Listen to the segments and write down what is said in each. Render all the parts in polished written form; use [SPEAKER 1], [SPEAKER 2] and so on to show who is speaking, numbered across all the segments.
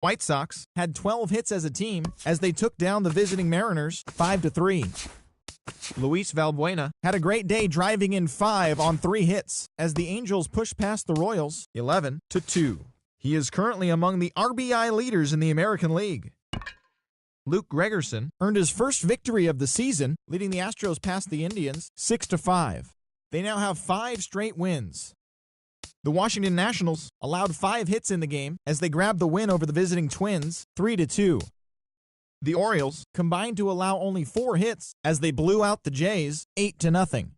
[SPEAKER 1] White Sox had 12 hits as a team as they took down the visiting Mariners 5-3. Luis Valbuena had a great day driving in 5 on 3 hits as the Angels pushed past the Royals 11-2. He is currently among the RBI leaders in the American League. Luke Gregerson earned his first victory of the season, leading the Astros past the Indians 6-5. They now have 5 straight wins. The Washington Nationals allowed 5 hits in the game as they grabbed the win over the visiting Twins 3-2. The Orioles combined to allow only 4 hits as they blew out the Jays 8-0.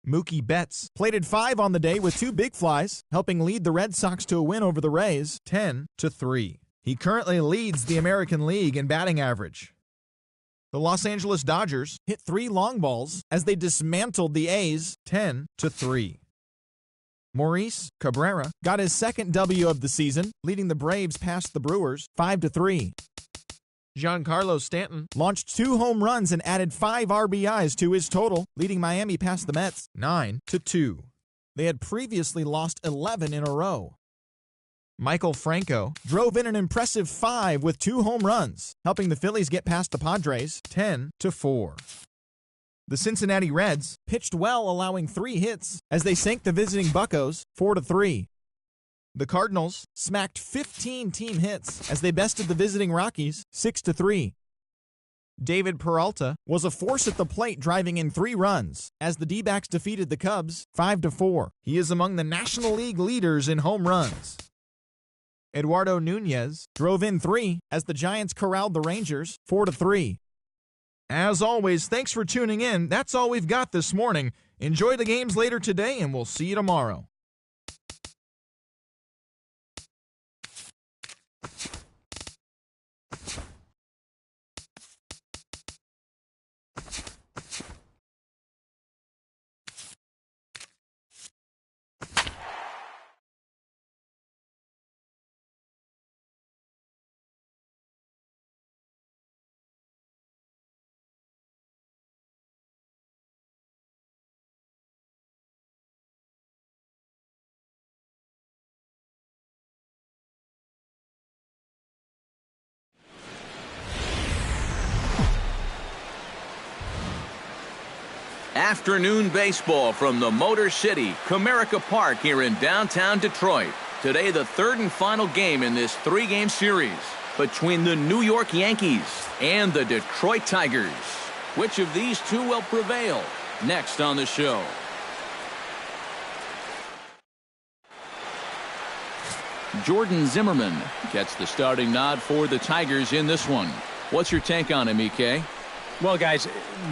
[SPEAKER 1] Mookie Betts plated 5 on the day with 2 big flies, helping lead the Red Sox to a win over the Rays 10-3. He currently leads the American League in batting average. The Los Angeles Dodgers hit 3 long balls as they dismantled the A's 10-3. Maurice Cabrera got his second W of the season, leading the Braves past the Brewers 5-3. Giancarlo Stanton launched 2 home runs and added 5 RBIs to his total, leading Miami past the Mets 9-2. They had previously lost 11 in a row. Michael Franco drove in an impressive 5 with 2 home runs, helping the Phillies get past the Padres 10-4. The Cincinnati Reds pitched well, allowing 3 hits as they sank the visiting Buccos 4-3. The Cardinals smacked 15 team hits as they bested the visiting Rockies 6-3. David Peralta was a force at the plate, driving in 3 runs as the D-backs defeated the Cubs 5-4. He is among the National League leaders in home runs. Eduardo Nunez drove in 3 as the Giants corralled the Rangers 4-3. As always, thanks for tuning in. That's all we've got this morning. Enjoy the games later today, and we'll see you tomorrow.
[SPEAKER 2] Afternoon baseball from the Motor City, Comerica Park here in downtown Detroit. Today, the 3rd and final game in this 3-game series between the New York Yankees and the Detroit Tigers. Which of these 2 will prevail? Next on the show. Jordan Zimmermann gets the starting nod for the Tigers in this one. What's your take on him, EK?
[SPEAKER 3] Well, guys,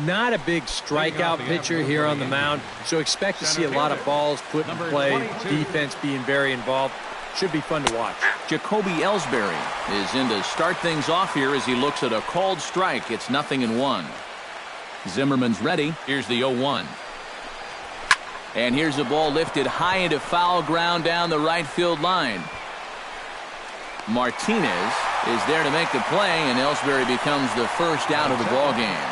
[SPEAKER 3] not a big strikeout pitcher here on the mound, so expect to see a lot of balls put in play, defense being very involved. Should be fun to watch.
[SPEAKER 2] Jacoby Ellsbury is in to start things off here as he looks at a called strike. It's 0-1. Zimmerman's ready. Here's the 0-1. And here's the ball lifted high into foul ground down the right field line. Martinez is there to make the play, and Ellsbury becomes the first out of the ball game.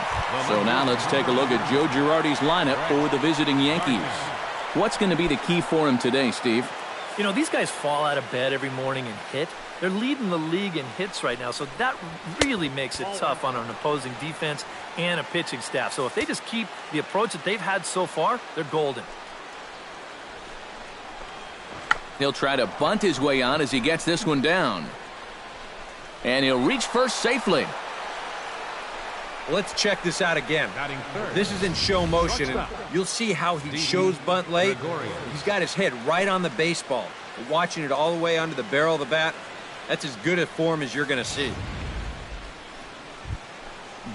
[SPEAKER 2] So now let's take a look at Joe Girardi's lineup for the visiting Yankees. What's going to be the key for him today, Steve?
[SPEAKER 4] You know, these guys fall out of bed every morning and hit. They're leading the league in hits right now, so that really makes it tough on an opposing defense and a pitching staff. So if they just keep the approach that they've had so far, they're golden.
[SPEAKER 2] He'll try to bunt his way on as he gets this one down. And he'll reach first safely.
[SPEAKER 3] Let's check this out again. This is in show motion, and you'll see how he shows bunt late. He's got his head right on the baseball. Watching it all the way under the barrel of the bat, that's as good a form as you're going to see.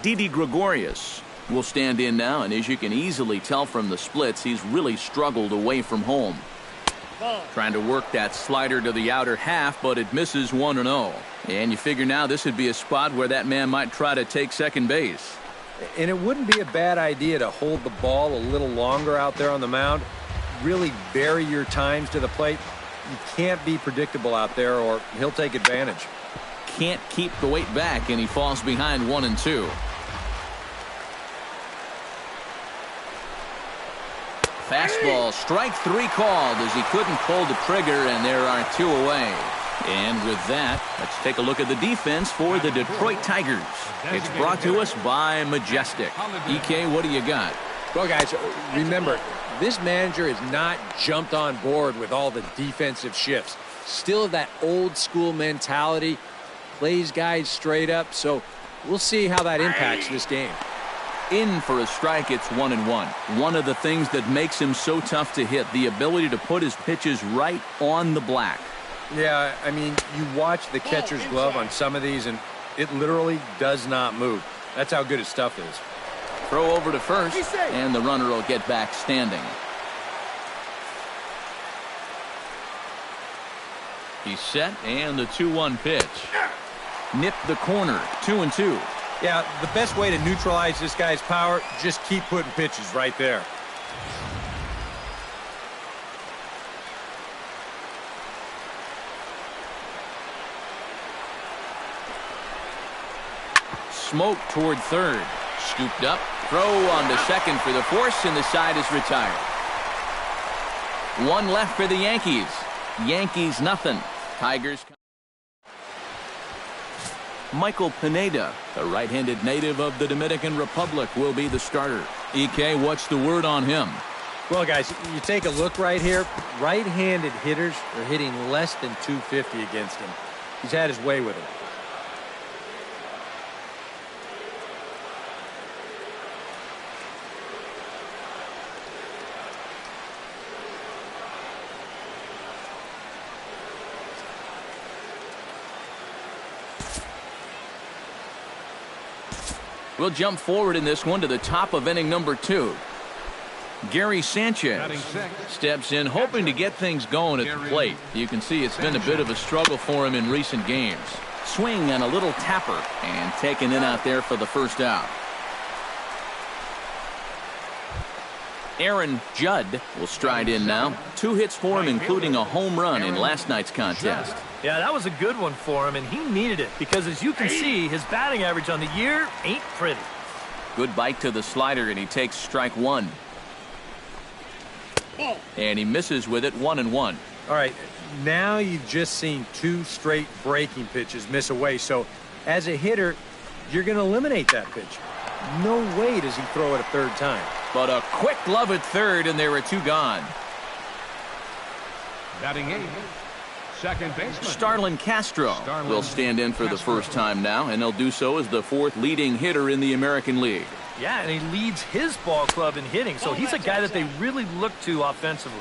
[SPEAKER 2] Didi Gregorius will stand in now, and as you can easily tell from the splits, he's really struggled away from home. Trying to work that slider to the outer half, but it misses 1-0. And you figure now this would be a spot where that man might try to take second base.
[SPEAKER 3] And it wouldn't be a bad idea to hold the ball a little longer out there on the mound. Really vary your times to the plate. You can't be predictable out there or he'll take advantage.
[SPEAKER 2] Can't keep the weight back, and he falls behind 1-2. Fastball, strike 3 called as he couldn't pull the trigger, and there are 2 away. And with that, let's take a look at the defense for the Detroit Tigers. It's brought to us by Majestic. EK, what do you got?
[SPEAKER 3] Well, guys, remember, this manager has not jumped on board with all the defensive shifts. Still that old school mentality, plays guys straight up, so we'll see how that impacts this game.
[SPEAKER 2] In for a strike, it's 1-1. One of the things that makes him so tough to hit, the ability to put his pitches right on the black.
[SPEAKER 3] Yeah, I mean, you watch the catcher's glove on some of these, and it literally does not move. That's how good his stuff is.
[SPEAKER 2] Throw over to first, and the runner will get back standing. He's set, and the 2-1 pitch. Nip the corner, 2-2.
[SPEAKER 3] Yeah, the best way to neutralize this guy's power, just keep putting pitches right there.
[SPEAKER 2] Smoke toward third. Scooped up. Throw on to second for the force, and the side is retired. One left for the Yankees. Yankees nothing. Tigers. Michael Pineda, a right-handed native of the Dominican Republic, will be the starter. EK, what's the word on him?
[SPEAKER 3] Well, guys, you take a look right here. Right-handed hitters are hitting less than 250 against him. He's had his way with him.
[SPEAKER 2] We'll jump forward in this one to the top of inning number 2. Gary Sanchez steps in, hoping to get things going at the plate. You can see it's been a bit of a struggle for him in recent games. Swing and a little tapper, and taken in out there for the first out. Aaron Judd will stride in now. 2 hits for him, including a home run in last night's contest.
[SPEAKER 4] Yeah, that was a good one for him, and he needed it because, as you can see, his batting average on the year ain't pretty.
[SPEAKER 2] Good bite to the slider, and he takes strike 1. And he misses with it, 1-1.
[SPEAKER 3] All right, now you've just seen 2 straight breaking pitches miss away, so as a hitter, you're going to eliminate that pitch. No way does he throw it a third time.
[SPEAKER 2] But a quick glove at third, and there are 2 gone.
[SPEAKER 5] Batting 8, second baseman
[SPEAKER 2] Starlin Castro will stand in for the first time now, and he'll do so as the 4th leading hitter in the American League.
[SPEAKER 4] Yeah, and he leads his ball club in hitting, so he's a guy that they really look to offensively.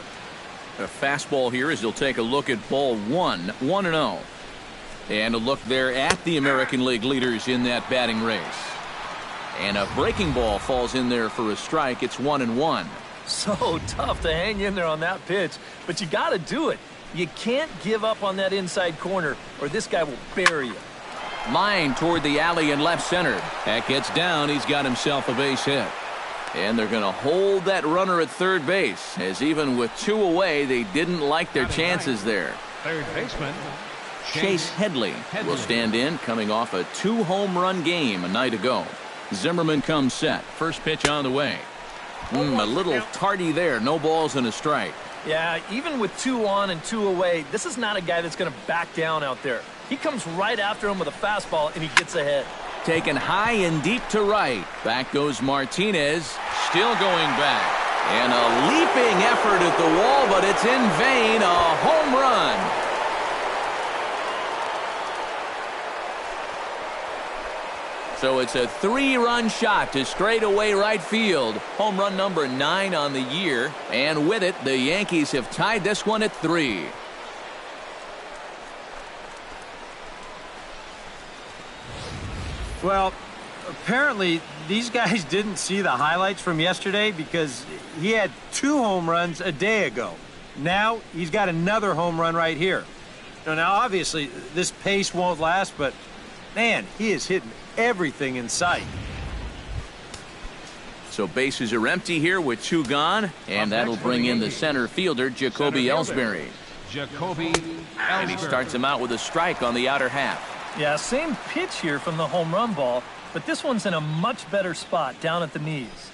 [SPEAKER 2] A fastball here as he'll take a look at ball 1, 1-0. And a look there at the American League leaders in that batting race. And a breaking ball falls in there for a strike. It's 1-1.
[SPEAKER 4] So tough to hang in there on that pitch, but you got to do it. You can't give up on that inside corner, or this guy will bury you.
[SPEAKER 2] Line toward the alley in left center. That gets down. He's got himself a base hit. And they're going to hold that runner at third base, as even with 2 away, they didn't like their chances there.
[SPEAKER 5] Third baseman
[SPEAKER 2] Chase Headley will stand in, coming off a 2-home run game a night ago. Zimmerman comes set. First pitch on the way. A little tardy there. No balls and a strike.
[SPEAKER 4] Yeah, even with 2 on and 2 away, this is not a guy that's going to back down out there. He comes right after him with a fastball, and he gets ahead.
[SPEAKER 2] Taken high and deep to right. Back goes Martinez. Still going back. And a leaping effort at the wall, but it's in vain. A home run. So it's a 3-run shot to straightaway right field. Home run number 9 on the year. And with it, the Yankees have tied this one at 3.
[SPEAKER 3] Well, apparently these guys didn't see the highlights from yesterday because he had 2 home runs a day ago. Now he's got another home run right here. Now obviously this pace won't last, but man, he is hitting everything in sight.
[SPEAKER 2] So bases are empty here with 2 gone, and that'll bring in the center fielder, Jacoby Ellsbury. And he starts him out with a strike on the outer half.
[SPEAKER 4] Yeah, same pitch here from the home run ball, but this one's in a much better spot down at the knees.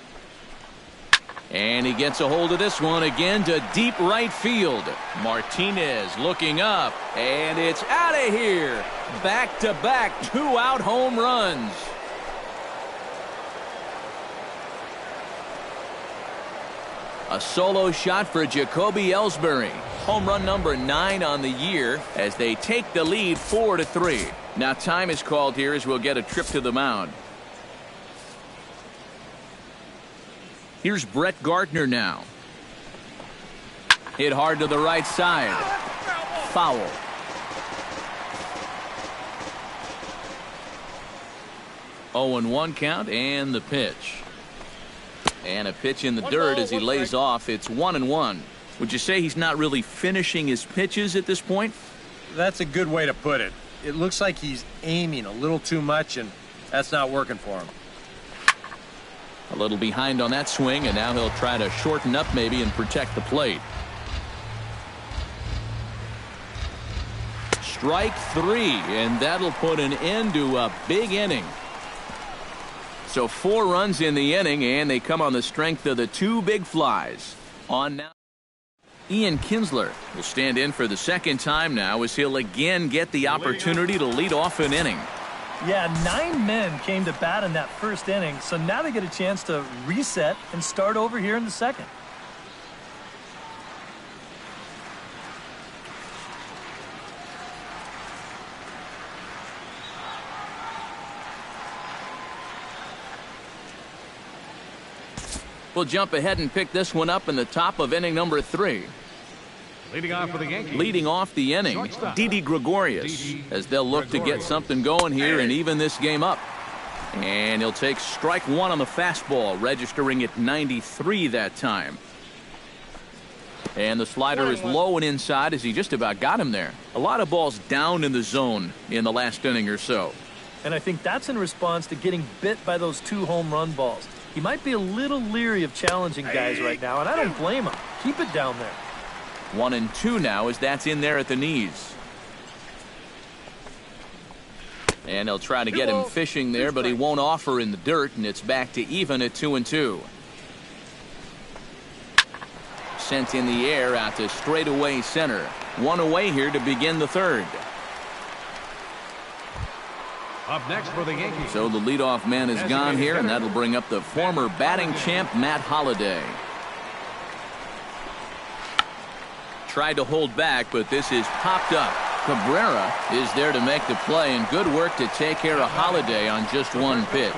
[SPEAKER 2] And he gets a hold of this one again to deep right field. Martinez looking up, and it's out of here. Back-to-back 2-out home runs. A solo shot for Jacoby Ellsbury. Home run number 9 on the year as they take the lead 4-3. Now time is called here as we'll get a trip to the mound. Here's Brett Gardner now. Hit hard to the right side. Foul. Oh, and 1 count and the pitch. And a pitch in the dirt as he lays off. It's 1-1. Would you say he's not really finishing his pitches at this point?
[SPEAKER 3] That's a good way to put it. It looks like he's aiming a little too much, and that's not working for him.
[SPEAKER 2] A little behind on that swing, and now he'll try to shorten up maybe and protect the plate. Strike 3, and that'll put an end to a big inning. So 4 runs in the inning, and they come on the strength of the 2 big flies. On now, Ian Kinsler will stand in for the second time now as he'll again get the opportunity to lead off an inning.
[SPEAKER 4] Yeah, 9 men came to bat in that first inning, so now they get a chance to reset and start over here in the second.
[SPEAKER 2] We'll jump ahead and pick this one up in the top of inning number 3.
[SPEAKER 5] Leading off for the Yankees.
[SPEAKER 2] Leading off the inning, Didi Gregorius, as they'll look to get something going here and even this game up. And he'll take strike 1 on the fastball, registering at 93 that time. And the slider is low and inside as he just about got him there. A lot of balls down in the zone in the last inning or so.
[SPEAKER 4] And I think that's in response to getting bit by those 2 home run balls. He might be a little leery of challenging guys right now, and I don't blame him. Keep it down there.
[SPEAKER 2] 1-2 now as that's in there at the knees. And he'll try to get him fishing there, but he won't offer in the dirt, and it's back to even at 2-2. Sent in the air out to straightaway center. 1 away here to begin the 3rd.
[SPEAKER 5] Up next for the Yankees.
[SPEAKER 2] So the leadoff man is gone here, and that'll bring up the former batting champ Matt Holliday. Tried to hold back, but this is popped up. Cabrera is there to make the play, and good work to take care of Holliday on just 1 pitch.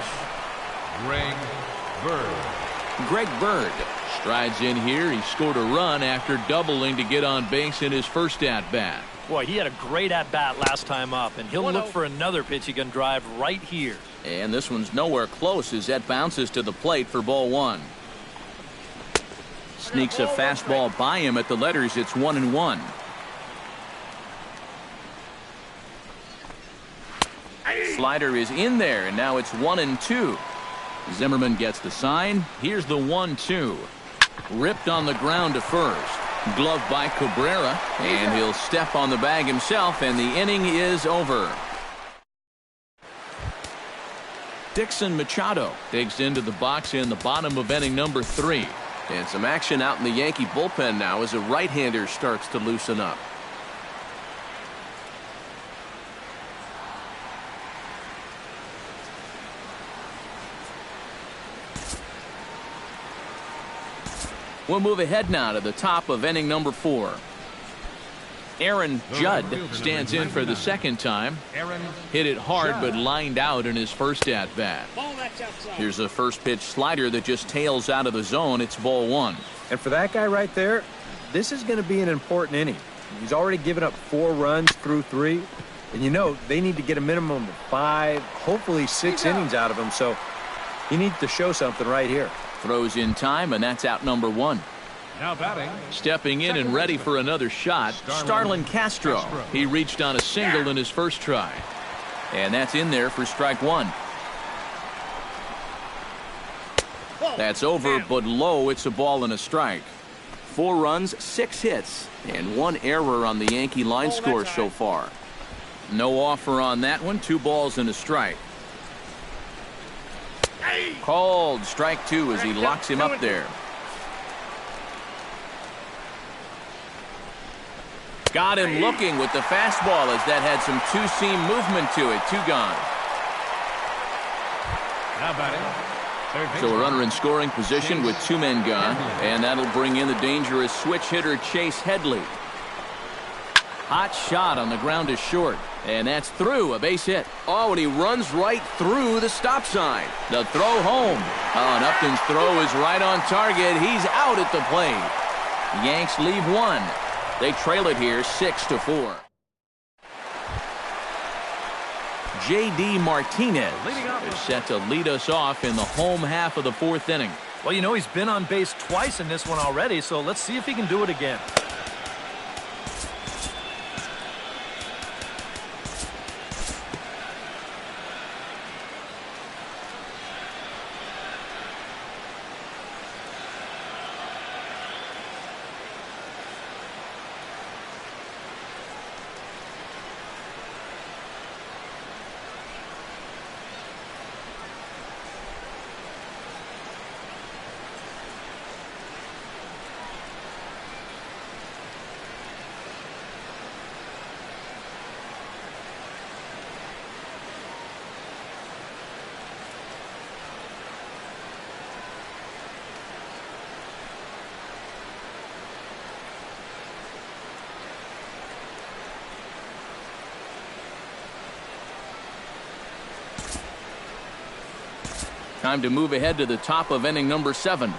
[SPEAKER 2] Greg Bird strides in here. He scored a run after doubling to get on base in his first at-bat.
[SPEAKER 4] Boy, he had a great at-bat last time up, and he'll look for another pitch he can drive right here.
[SPEAKER 2] And this one's nowhere close as that bounces to the plate for ball 1. Sneaks a fastball by him at the letters. It's 1-1. Slider is in there, and now it's 1-2. Zimmerman gets the sign. Here's the 1-2. Ripped on the ground to first. Gloved by Cabrera, and he'll step on the bag himself, and the inning is over. Dixon Machado digs into the box in the bottom of inning number 3. And some action out in the Yankee bullpen now as a right-hander starts to loosen up. We'll move ahead now to the top of inning number 4. Aaron Judd stands in for the second time. Hit it hard but lined out in his first at-bat. Here's a first pitch slider that just tails out of the zone. It's ball 1.
[SPEAKER 3] And for that guy right there, this is going to be an important inning. He's already given up 4 runs through 3. And you know, they need to get a minimum of 5, hopefully 6 innings out of him. So he needs to show something right here.
[SPEAKER 2] Throws in time, and that's out number 1.
[SPEAKER 5] Now batting.
[SPEAKER 2] Stepping in and ready for another shot, Starlin Castro. He reached on a single in his first try. And that's in there for strike 1. That's over, but low. It's a ball and a strike. 4 runs, 6 hits, and 1 error on the Yankee line score so far. No offer on that one. 2 balls and a strike. Called strike 2 as he locks him up there. Got him looking with the fastball as that had some two-seam movement to it. 2 gone.
[SPEAKER 5] Now batting.
[SPEAKER 2] So a runner in scoring position with 2 men gone, and that'll bring in the dangerous switch hitter Chase Headley. Hot shot on the ground is short, and that's through, a base hit. Oh, and he runs right through the stop sign. The throw home. Oh, and Upton's throw is right on target. He's out at the plate. Yanks leave 1. They trail it here 6-4. J.D. Martinez is set to lead us off in the home half of the 4th inning.
[SPEAKER 4] Well, you know, he's been on base twice in this one already, so let's see if he can do it again.
[SPEAKER 2] Time to move ahead to the top of inning number 7.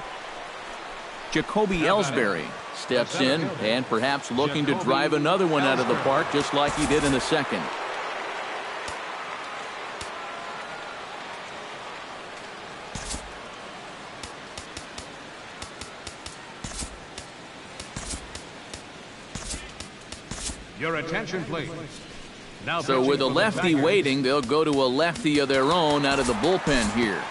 [SPEAKER 2] Jacoby Ellsbury steps in and perhaps looking to drive another one out of the park just like he did in the second.
[SPEAKER 5] Your attention, please. Now
[SPEAKER 2] So with a lefty waiting, they'll go to a lefty of their own out of the bullpen here.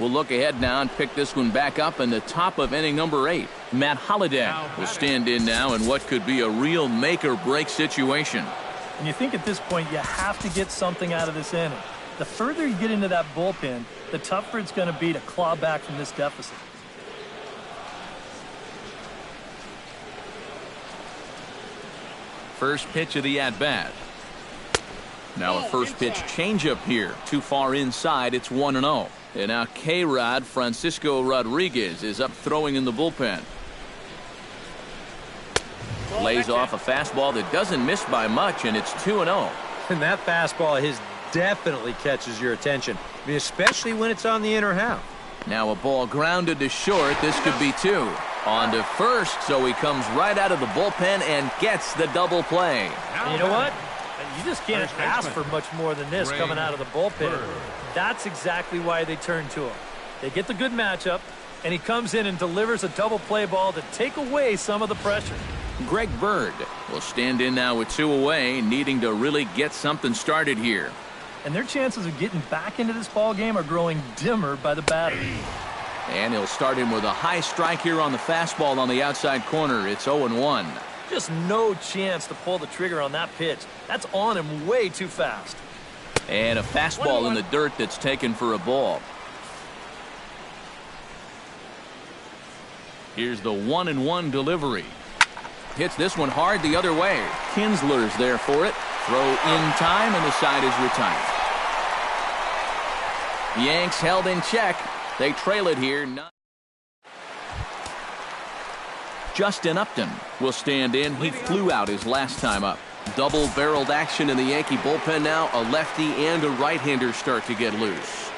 [SPEAKER 2] We'll look ahead now and pick this one back up in the top of inning number 8. Matt Holliday will stand in now in what could be a real make-or-break situation.
[SPEAKER 4] And you think at this point you have to get something out of this inning. The further you get into that bullpen, the tougher it's going to be to claw back from this deficit.
[SPEAKER 2] First pitch of the at-bat. Now a first pitch changeup here. Too far inside, it's 1-0. And now K-Rod Francisco Rodriguez is up throwing in the bullpen. Lays off a fastball that doesn't miss by much, and it's 2-0.
[SPEAKER 3] And that fastball of his definitely catches your attention. I mean, especially when it's on the inner half.
[SPEAKER 2] Now a ball grounded to short. This could be 2. On to first, so he comes right out of the bullpen and gets the double play.
[SPEAKER 4] And you know what? You just can't ask for much more than this coming out of the bullpen. That's exactly why they turn to him. They get the good matchup, and he comes in and delivers a double play ball to take away some of the pressure.
[SPEAKER 2] Greg Bird will stand in now with 2 away, needing to really get something started here.
[SPEAKER 4] And their chances of getting back into this ball game are growing dimmer by the batter.
[SPEAKER 2] And he'll start him with a high strike here on the fastball on the outside corner. It's 0-1.
[SPEAKER 4] Just no chance to pull the trigger on that pitch. That's on him way too fast.
[SPEAKER 2] And a fastball in the dirt that's taken for a ball. Here's the 1-1 delivery. Hits this one hard the other way. Kinsler's there for it. Throw in time, and the side is retired. Yanks held in check. They trail it here. Justin Upton will stand in. He flew out his last time up. Double-barreled action in the Yankee bullpen now. A lefty and a right-hander start to get loose.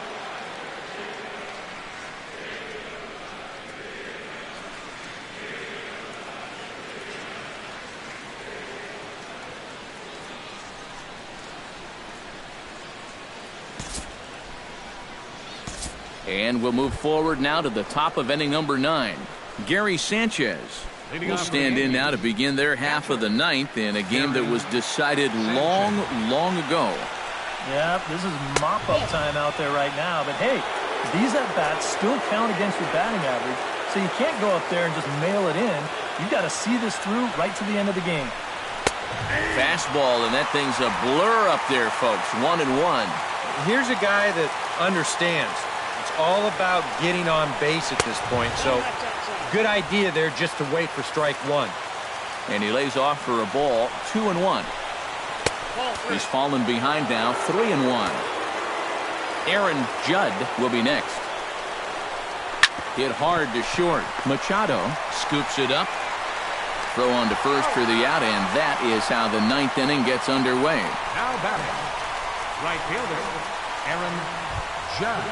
[SPEAKER 2] And we'll move forward now to the top of inning number 9. Gary Sanchez will stand in now to begin their half of the 9th in a game that was decided long, long ago.
[SPEAKER 4] Yeah, this is mop-up time out there right now. But, hey, These at-bats still count against your batting average, so you can't go up there and just mail it in. You've got to see this through right to the end of the game.
[SPEAKER 2] Fastball, and that thing's a blur up there, folks. 1-1.
[SPEAKER 3] Here's a guy that understands. It's all about getting on base at this point, so good idea there just to wait for strike one.
[SPEAKER 2] And he lays off for a ball. 2-1. He's fallen behind now. 3-1. Aaron Judd will be next. Hit hard to short. Machado scoops it up. Throw on to first for the out, and that is how the ninth inning gets underway.
[SPEAKER 5] Now batting, right fielder, Aaron Judd.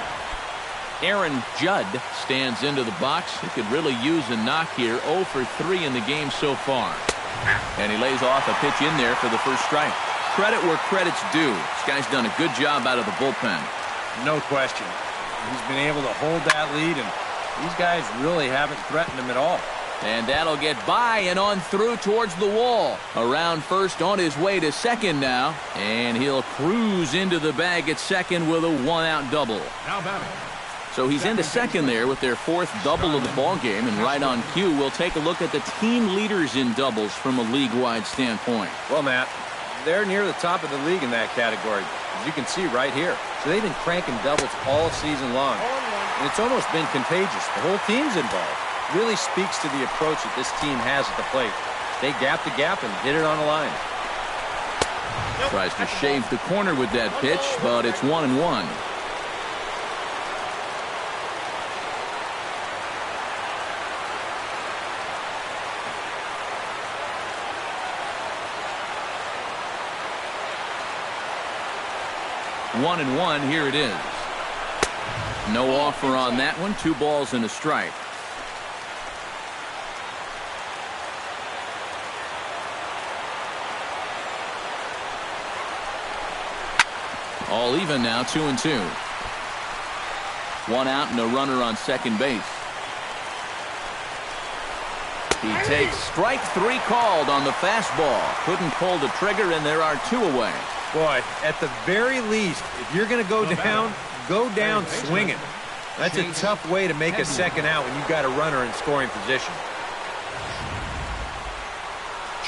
[SPEAKER 2] Aaron Judd stands into the box. He could really use a knock here. 0 for 3 in the game so far. And he lays off a pitch in there for the first strike. Credit where credit's due. This guy's done a good job out of the bullpen.
[SPEAKER 3] No question. He's been able to hold that lead, and these guys really haven't threatened him at all.
[SPEAKER 2] And that'll get by and on through towards the wall. Around first, on his way to second now. And he'll cruise into the bag at second with a one-out double.
[SPEAKER 5] Now batting.
[SPEAKER 2] So he's into second there with their fourth double of the ball game. And right on cue, we'll take a look at the team leaders in doubles from a league-wide standpoint.
[SPEAKER 3] Well, Matt, they're near the top of the league in that category, as you can see right here. So they've been cranking doubles all season long. And it's almost been contagious. The whole team's involved. Really speaks to the approach that this team has at the plate. They gap the gap and hit it on the line.
[SPEAKER 2] Tries to shave the corner with that pitch, but it's 1-1. One and one, here it is. No offer on that one. 2 balls and a strike. All even now, 2-2. 1 out and a runner on second base. He takes strike 3 called on the fastball. Couldn't pull the trigger, and there are 2 away.
[SPEAKER 3] Boy, at the very least, if you're going to go down swinging. That's a tough way to make a second out when you've got a runner in scoring position.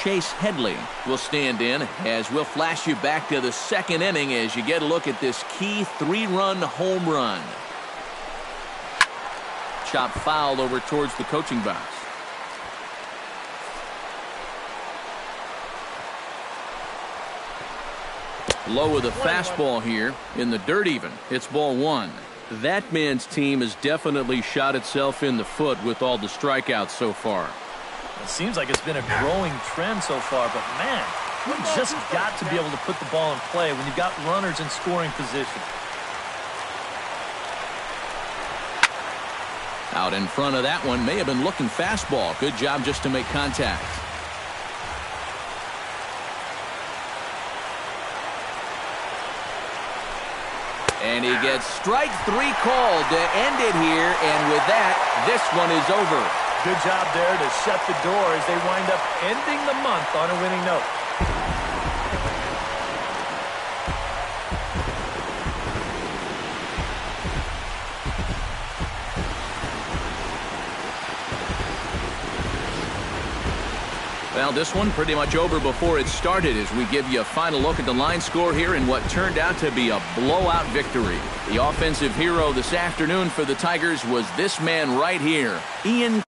[SPEAKER 2] Chase Headley will stand in as we'll flash you back to the second inning as you get a look at this key 3-run home run. Chop foul over towards the coaching box. Low with a fastball here in the dirt even. It's ball 1. That man's team has definitely shot itself in the foot with all the strikeouts so far.
[SPEAKER 4] It seems like it's been a growing trend so far, but man, you've just got to be able to put the ball in play when you've got runners in scoring position.
[SPEAKER 2] Out in front of that one, may have been looking fastball. Good job just to make contact. And he gets strike 3 called to end it here, and with that, this one is over.
[SPEAKER 4] Good job there to shut the door as they wind up ending the month on a winning note.
[SPEAKER 2] Well, this one pretty much over before it started as we give you a final look at the line score here in what turned out to be a blowout victory. The offensive hero this afternoon for the Tigers was this man right here, Ian